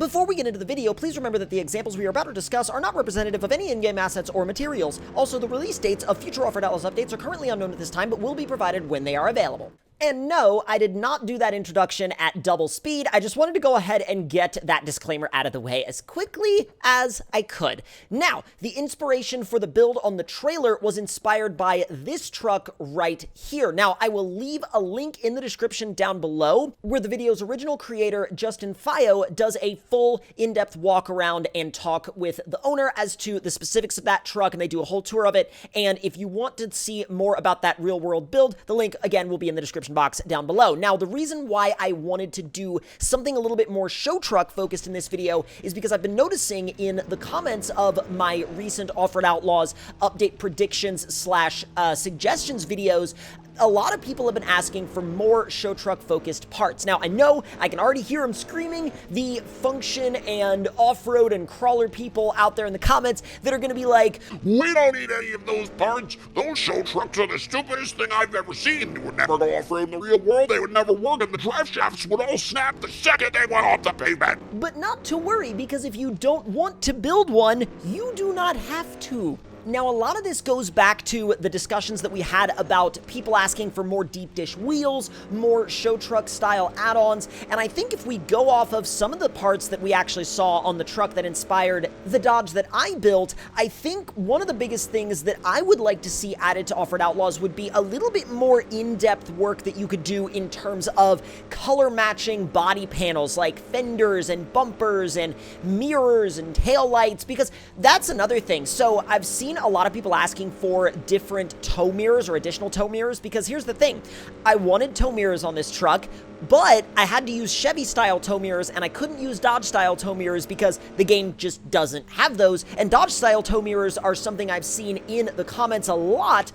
Before we get into the video, please remember that the examples we are about to discuss are not representative of any in-game assets or materials. Also, the release dates of future Offroad Outlaws updates are currently unknown at this time, but will be provided when they are available. And no, I did not do that introduction at double speed. I just wanted to go ahead and get that disclaimer out of the way as quickly as I could. Now, the inspiration for the build on the trailer was inspired by this truck right here. Now, I will leave a link in the description down below where the video's original creator, Justin Fio, does a full in-depth walk around and talk with the owner as to the specifics of that truck, and they do a whole tour of it. And if you want to see more about that real-world build, the link, again, will be in the description box down below. Now, the reason why I wanted to do something a little bit more show truck focused in this video is because I've been noticing in the comments of my recent Offroad Outlaws update predictions slash suggestions videos, a lot of people have been asking for more show truck focused parts. Now, I know I can already hear them screaming, the function and off-road and crawler people out there in the comments that are going to be like, "We don't need any of those parts. Those show trucks are the stupidest thing I've ever seen. They would never go off-road in the real world. They would never work, and the drive shafts would all snap the second they went off the pavement." But not to worry, because if you don't want to build one, you do not have to. Now, a lot of this goes back to the discussions that we had about people asking for more deep dish wheels, more show truck style add-ons, and I think if we go off of some of the parts that we actually saw on the truck that inspired the Dodge that I built, I think one of the biggest things that I would like to see added to Offroad Outlaws would be a little bit more in-depth work that you could do in terms of color matching body panels like fenders and bumpers and mirrors and taillights, because that's another thing. So I've seen a lot of people asking for different tow mirrors or additional tow mirrors, because here's the thing. I wanted tow mirrors on this truck, but I had to use Chevy-style tow mirrors, and I couldn't use Dodge-style tow mirrors because the game just doesn't have those, and Dodge-style tow mirrors are something I've seen in the comments a lot,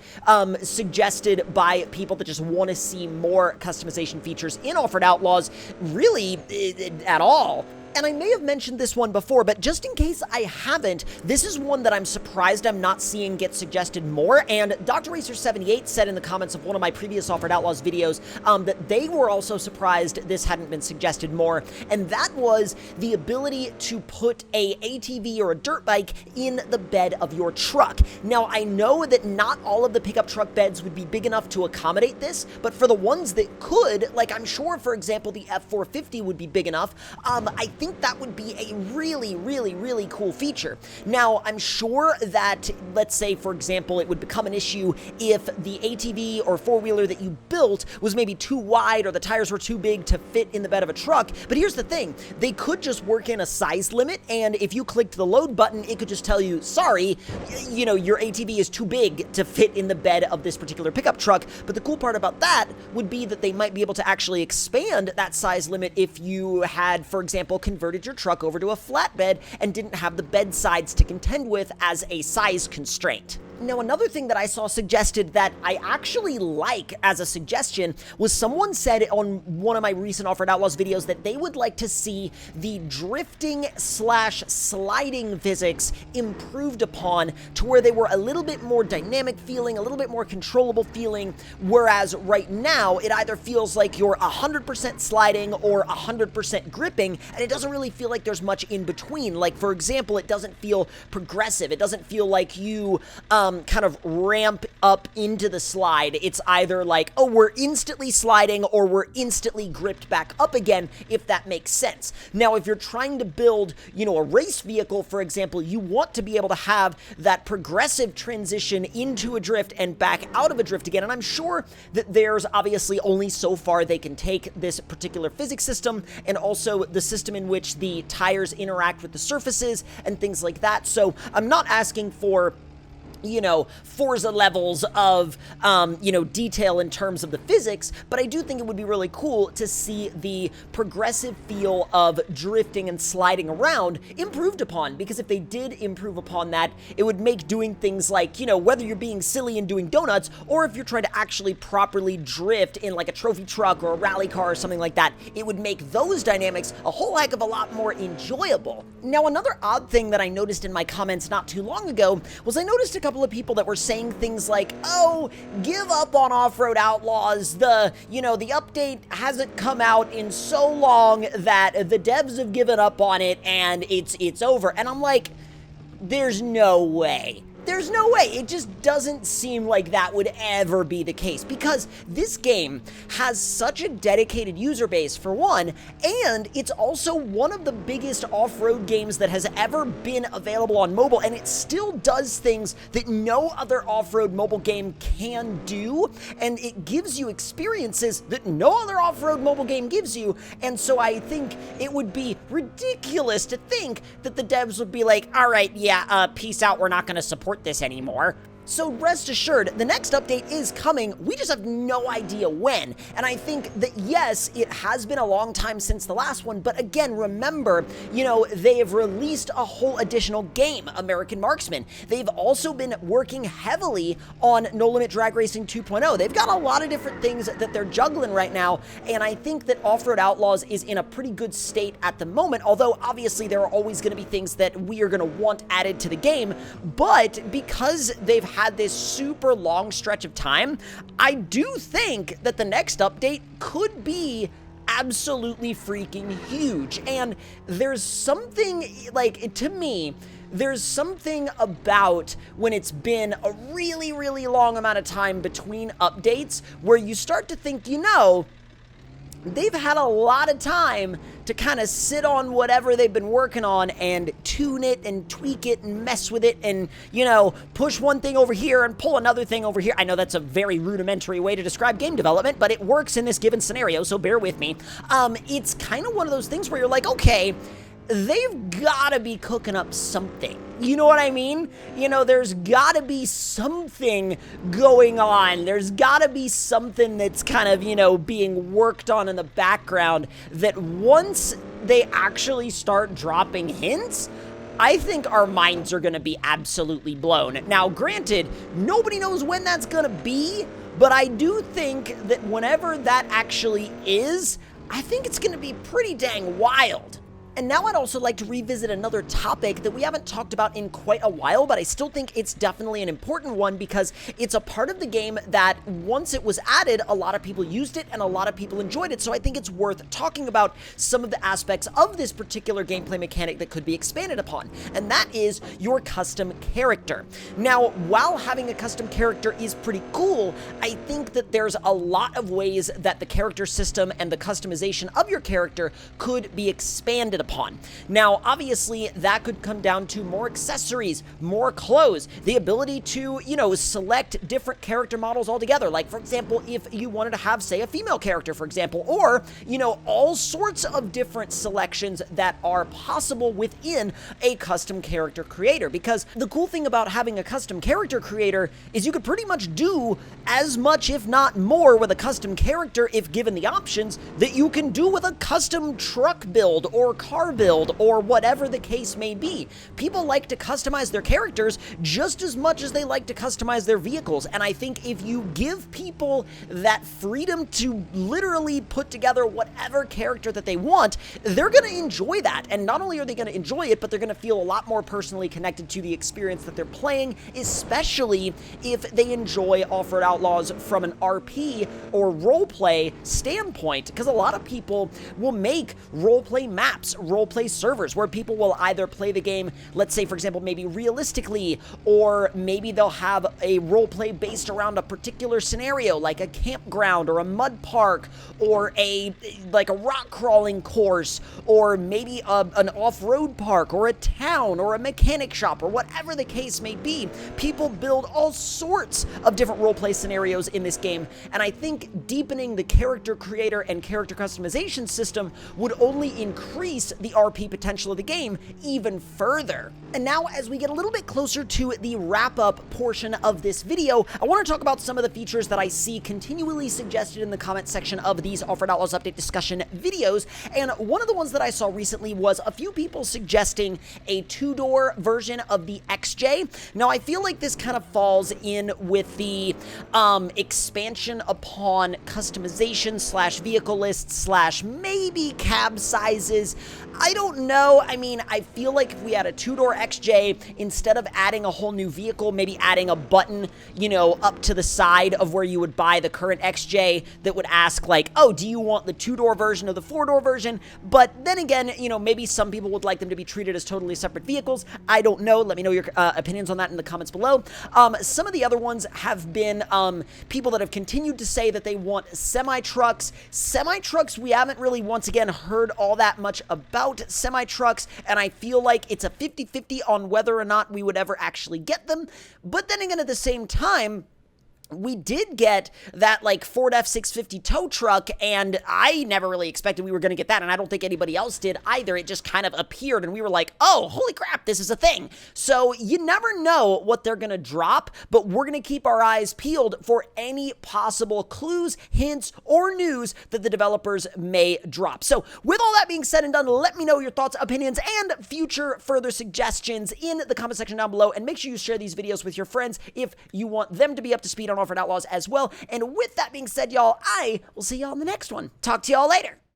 suggested by people that just want to see more customization features in Offroad Outlaws, really, at all. And I may have mentioned this one before, but just in case I haven't, this is one that I'm surprised I'm not seeing get suggested more, and Dr. Racer78 said in the comments of one of my previous Offroad Outlaws videos that they were also surprised this hadn't been suggested more, and that was the ability to put a ATV or a dirt bike in the bed of your truck. Now, I know that not all of the pickup truck beds would be big enough to accommodate this, but for the ones that could, like I'm sure, for example, the F450 would be big enough, I think that would be a really cool feature. Now, I'm sure that, let's say, for example, it would become an issue if the ATV or four-wheeler that you built was maybe too wide or the tires were too big to fit in the bed of a truck. But here's the thing. They could just work in a size limit, and if you clicked the load button, it could just tell you, sorry, you know, your ATV is too big to fit in the bed of this particular pickup truck. But the cool part about that would be that they might be able to actually expand that size limit if you had, for example, converted your truck over to a flatbed and didn't have the bed sides to contend with as a size constraint. Now, another thing that I saw suggested that I actually like as a suggestion was someone said on one of my recent Offroad Outlaws videos that they would like to see the drifting slash sliding physics improved upon to where they were a little bit more dynamic feeling, a little bit more controllable feeling, whereas right now it either feels like you're 100% sliding or 100% gripping, and it doesn't really feel like there's much in between. Like, for example, it doesn't feel progressive. It doesn't feel like you kind of ramp up into the slide. It's either like, oh, we're instantly sliding or we're instantly gripped back up again, if that makes sense. Now, if you're trying to build, you know, a race vehicle, for example, you want to be able to have that progressive transition into a drift and back out of a drift again. And I'm sure that there's obviously only so far they can take this particular physics system, and also the system in which the tires interact with the surfaces and things like that. So I'm not asking for, you know, Forza levels of, you know, detail in terms of the physics, but I do think it would be really cool to see the progressive feel of drifting and sliding around improved upon, because if they did improve upon that, it would make doing things like, you know, whether you're being silly and doing donuts, or if you're trying to actually properly drift in like a trophy truck or a rally car or something like that, it would make those dynamics a whole heck of a lot more enjoyable. Now, another odd thing that I noticed in my comments not too long ago was I noticed a couple of people that were saying things like, oh, give up on Offroad Outlaws, the update hasn't come out in so long that the devs have given up on it and it's over. And I'm like, there's no way. There's no way. It just doesn't seem like that would ever be the case, because this game has such a dedicated user base, for one, and it's also one of the biggest off-road games that has ever been available on mobile, and it still does things that no other off-road mobile game can do, and it gives you experiences that no other off-road mobile game gives you. And so I think it would be ridiculous to think that the devs would be like, all right, yeah, peace out, we're not going to support this anymore. So rest assured, the next update is coming. We just have no idea when. And I think that, yes, it has been a long time since the last one, but again, remember, they have released a whole additional game, American Marksman. They've also been working heavily on No Limit Drag Racing 2.0. They've got a lot of different things that they're juggling right now, and I think that Offroad Outlaws is in a pretty good state at the moment, although obviously there are always going to be things that we are going to want added to the game. But because they've had this super long stretch of time, I do think that the next update could be absolutely freaking huge. And there's something, like, to me, there's something about when it's been a really, really long amount of time between updates where you start to think, they've had a lot of time to kind of sit on whatever they've been working on and tune it and tweak it and mess with it and, push one thing over here and pull another thing over here. I know that's a very rudimentary way to describe game development, but it works in this given scenario, so bear with me. It's kind of one of those things where you're like, okay, they've got to be cooking up something. You know what I mean? There's got to be something going on. There's got to be something that's kind of, being worked on in the background that once they actually start dropping hints, I think our minds are going to be absolutely blown. Now, granted, nobody knows when that's going to be, but I do think that whenever that actually is, I think it's going to be pretty dang wild. And now I'd also like to revisit another topic that we haven't talked about in quite a while, but I still think it's definitely an important one because it's a part of the game that once it was added, a lot of people used it and a lot of people enjoyed it. So I think it's worth talking about some of the aspects of this particular gameplay mechanic that could be expanded upon, and that is your custom character. Now, while having a custom character is pretty cool, I think that there's a lot of ways that the character system and the customization of your character could be expanded upon. Now, obviously, that could come down to more accessories, more clothes, the ability to, select different character models altogether. Like, for example, if you wanted to have, say, a female character, for example, or, all sorts of different selections that are possible within a custom character creator. Because the cool thing about having a custom character creator is you could pretty much do as much, if not more, with a custom character, if given the options, that you can do with a custom truck build or car build or whatever the case may be. People like to customize their characters just as much as they like to customize their vehicles, and I think if you give people that freedom to literally put together whatever character that they want, they're going to enjoy that. And not only are they going to enjoy it, but they're going to feel a lot more personally connected to the experience that they're playing, especially if they enjoy Offroad Outlaws from an RP or roleplay standpoint, because a lot of people will make roleplay maps, roleplay servers, where people will either play the game, let's say, for example, maybe realistically, or maybe they'll have a roleplay based around a particular scenario, like a campground or a mud park or a rock crawling course, or maybe an off-road park or a town or a mechanic shop or whatever the case may be. People build all sorts of different roleplay scenarios in this game, and I think deepening the character creator and character customization system would only increase the RP potential of the game even further. And now, as we get a little bit closer to the wrap-up portion of this video, I want to talk about some of the features that I see continually suggested in the comment section of these Offroad Outlaws update discussion videos. And one of the ones that I saw recently was a few people suggesting a two-door version of the XJ. Now, I feel like this kind of falls in with the expansion upon customization / vehicle lists / maybe cab sizes. I don't know. I mean, I feel like if we had a two-door XJ, instead of adding a whole new vehicle, maybe adding a button, you know, up to the side of where you would buy the current XJ that would ask like, oh, do you want the two-door version or the four-door version? But then again, you know, maybe some people would like them to be treated as totally separate vehicles. I don't know. Let me know your opinions on that in the comments below. Some of the other ones have been people that have continued to say that they want semi-trucks. Semi-trucks, we haven't really, once again, heard all that much about semi-trucks, and I feel like it's a 50-50 on whether or not we would ever actually get them. But then again, at the same time, we did get that, like, Ford F-650 tow truck, and I never really expected we were going to get that, and I don't think anybody else did either. It just kind of appeared, and we were like, oh, holy crap, this is a thing. So you never know what they're going to drop, but we're going to keep our eyes peeled for any possible clues, hints, or news that the developers may drop. So with all that being said and done, let me know your thoughts, opinions, and future further suggestions in the comment section down below, and make sure you share these videos with your friends if you want them to be up to speed on Offroad Outlaws as well. And with that being said, y'all, I will see y'all in the next one. Talk to y'all later.